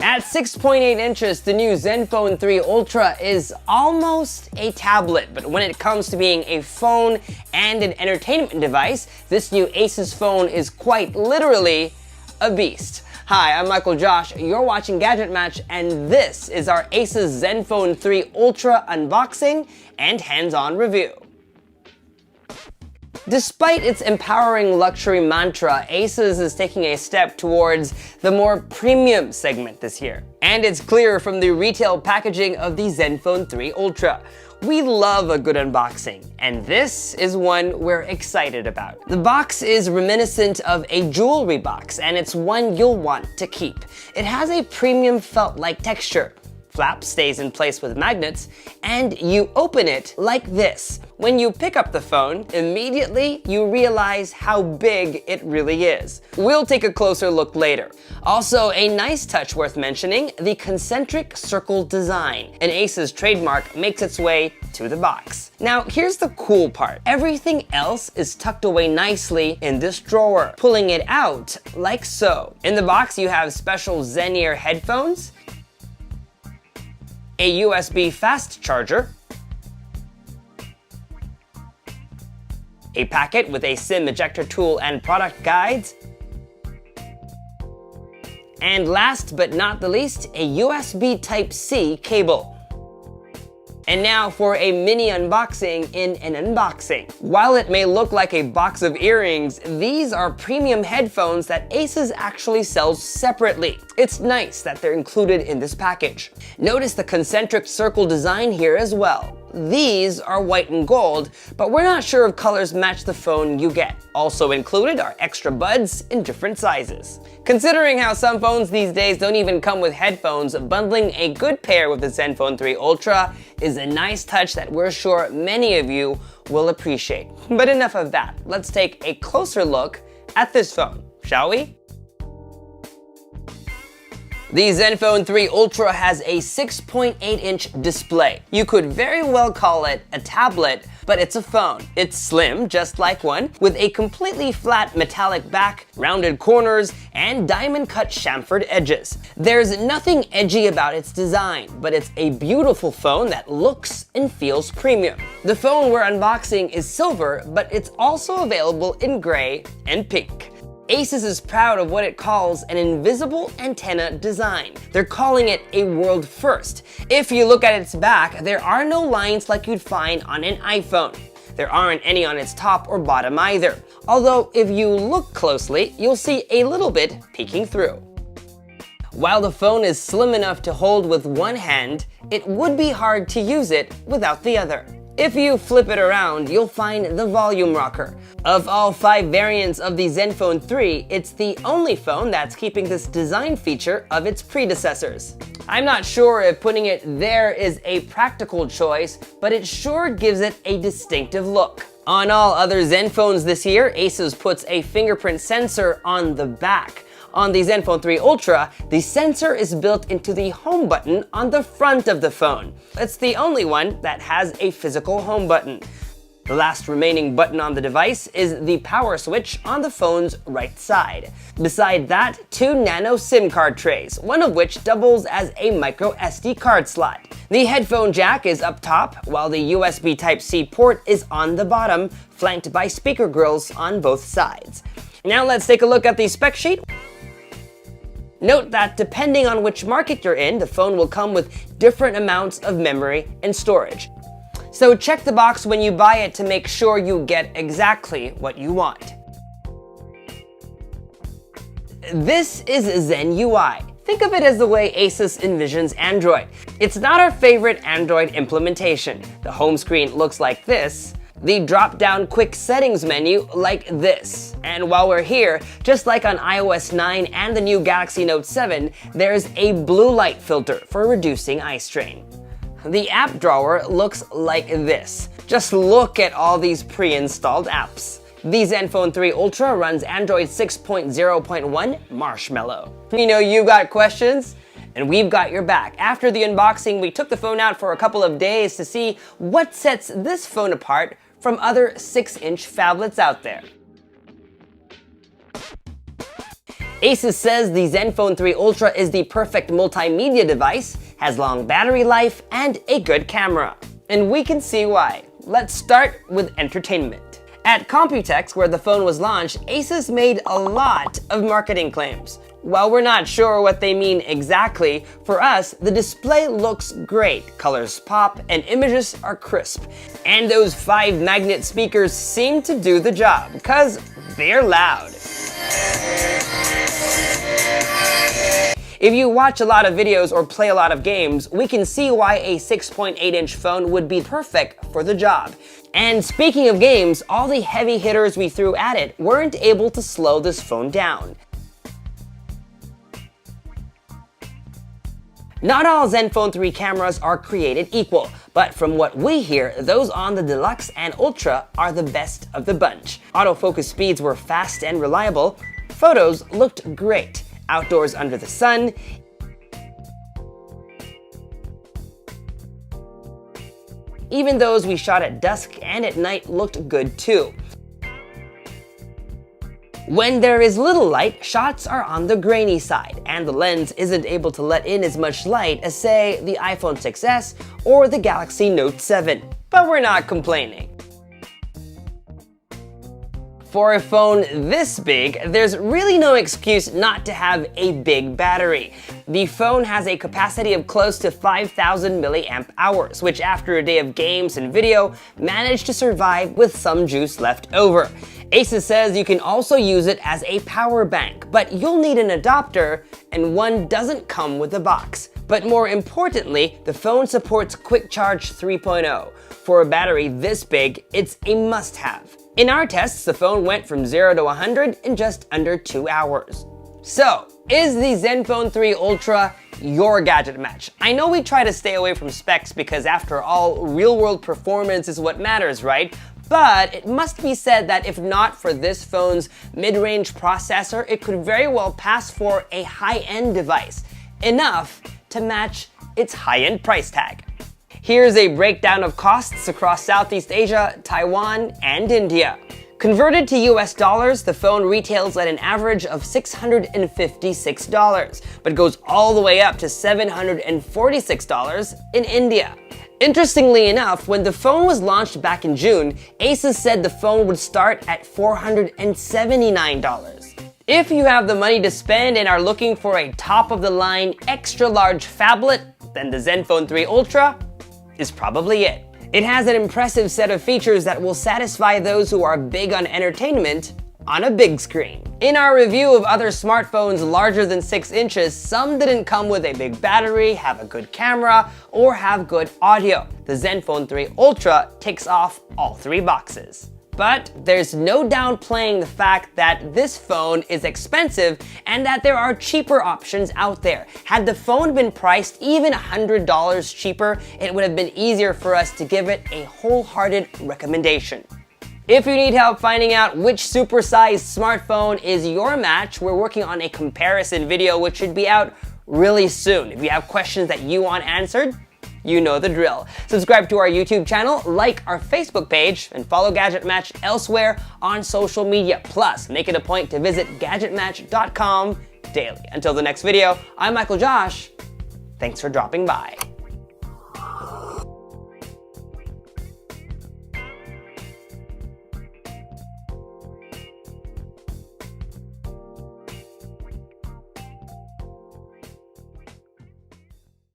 At 6.8 inches, the new Zenfone 3 Ultra is almost a tablet, but when it comes to being a phone and an entertainment device, this new Asus phone is quite literally a beast. Hi, I'm Michael Josh, you're watching Gadget Match, and this is our Asus Zenfone 3 Ultra unboxing and hands-on review. Despite its empowering luxury mantra, Asus is taking a step towards the more premium segment this year. And it's clear from the retail packaging of the Zenfone 3 Ultra. We love a good unboxing, and this is one we're excited about. The box is reminiscent of a jewelry box, and it's one you'll want to keep. It has a premium felt-like texture. Flap stays in place with magnets, and you open it like this. When you pick up the phone, immediately you realize how big it really is. We'll take a closer look later. Also, a nice touch worth mentioning, the concentric circle design. An Asus trademark makes its way to the box. Now, here's the cool part. Everything else is tucked away nicely in this drawer, pulling it out like so. In the box, you have special Zen-Ear headphones, a USB fast charger, a packet with a SIM ejector tool and product guides, and last but not the least, a USB Type-C cable. And now for a mini unboxing in an unboxing. While it may look like a box of earrings, these are premium headphones that Asus actually sells separately. It's nice that they're included in this package. Notice the concentric circle design here as well. These are white and gold, but we're not sure if colors match the phone you get. Also included are extra buds in different sizes. Considering how some phones these days don't even come with headphones, bundling a good pair with the Zenfone 3 Ultra is a nice touch that we're sure many of you will appreciate. But enough of that. Let's take a closer look at this phone, shall we? The Zenfone 3 Ultra has a 6.8-inch display. You could very well call it a tablet, but it's a phone. It's slim, just like one, with a completely flat metallic back, rounded corners, and diamond-cut chamfered edges. There's nothing edgy about its design, but it's a beautiful phone that looks and feels premium. The phone we're unboxing is silver, but it's also available in gray and pink. Asus is proud of what it calls an invisible antenna design. They're calling it a world first. If you look at its back, there are no lines like you'd find on an iPhone. There aren't any on its top or bottom either. Although if you look closely, you'll see a little bit peeking through. While the phone is slim enough to hold with one hand, it would be hard to use it without the other. If you flip it around, you'll find the volume rocker. Of all 5 variants of the Zenfone 3, it's the only phone that's keeping this design feature of its predecessors. I'm not sure if putting it there is a practical choice, but it sure gives it a distinctive look. On all other Zenfones this year, Asus puts a fingerprint sensor on the back. On the Zenfone 3 Ultra, the sensor is built into the home button on the front of the phone. It's the only one that has a physical home button. The last remaining button on the device is the power switch on the phone's right side. Beside that, 2 nano SIM card trays, one of which doubles as a micro SD card slot. The headphone jack is up top, while the USB Type-C port is on the bottom, flanked by speaker grills on both sides. Now let's take a look at the spec sheet. Note that depending on which market you're in, the phone will come with different amounts of memory and storage. So check the box when you buy it to make sure you get exactly what you want. This is Zen UI. Think of it as the way Asus envisions Android. It's not our favorite Android implementation. The home screen looks like this. The drop-down quick settings menu like this. And while we're here, just like on iOS 9 and the new Galaxy Note 7, there's a blue light filter for reducing eye strain. The app drawer looks like this. Just look at all these pre-installed apps. The Zenfone 3 Ultra runs Android 6.0.1 Marshmallow. You know you've got questions, and we've got your back. After the unboxing, we took the phone out for a couple of days to see what sets this phone apart from other 6-inch phablets out there. Asus says the Zenfone 3 Ultra is the perfect multimedia device, has long battery life, and a good camera. And we can see why. Let's start with entertainment. At Computex, where the phone was launched, Asus made a lot of marketing claims. While we're not sure what they mean exactly, for us, the display looks great, colors pop, and images are crisp. And those 5 magnet speakers seem to do the job, because they're loud. If you watch a lot of videos or play a lot of games, we can see why a 6.8-inch phone would be perfect for the job. And speaking of games, all the heavy hitters we threw at it weren't able to slow this phone down. Not all Zenfone 3 cameras are created equal, but from what we hear, those on the Deluxe and Ultra are the best of the bunch. Autofocus speeds were fast and reliable, photos looked great, outdoors under the sun, even those we shot at dusk and at night looked good too. When there is little light, shots are on the grainy side, and the lens isn't able to let in as much light as, say, the iPhone 6s or the Galaxy Note 7. But we're not complaining. For a phone this big, there's really no excuse not to have a big battery. The phone has a capacity of close to 5,000 milliamp hours, which after a day of games and video, managed to survive with some juice left over. Asus says you can also use it as a power bank, but you'll need an adapter, and one doesn't come with a box. But more importantly, the phone supports Quick Charge 3.0. For a battery this big, it's a must-have. In our tests, the phone went from 0 to 100 in just under 2 hours. So, is the Zenfone 3 Ultra your gadget match? I know we try to stay away from specs because after all, real-world performance is what matters, right? But it must be said that if not for this phone's mid-range processor, it could very well pass for a high-end device, enough to match its high-end price tag. Here's a breakdown of costs across Southeast Asia, Taiwan, and India. Converted to US dollars, the phone retails at an average of $656, but goes all the way up to $746 in India. Interestingly enough, when the phone was launched back in June, Asus said the phone would start at $479. If you have the money to spend and are looking for a top-of-the-line, extra-large phablet, then the Zenfone 3 Ultra is probably it. It has an impressive set of features that will satisfy those who are big on entertainment on a big screen. In our review of other smartphones larger than 6 inches, some didn't come with a big battery, have a good camera, or have good audio. The Zenfone 3 Ultra ticks off all 3 boxes. But there's no downplaying the fact that this phone is expensive and that there are cheaper options out there. Had the phone been priced even $100 cheaper, it would have been easier for us to give it a wholehearted recommendation. If you need help finding out which supersized smartphone is your match, we're working on a comparison video which should be out really soon. If you have questions that you want answered, you know the drill. Subscribe to our YouTube channel, like our Facebook page, and follow Gadget Match elsewhere on social media. Plus, make it a point to visit gadgetmatch.com daily. Until the next video, I'm Michael Josh. Thanks for dropping by.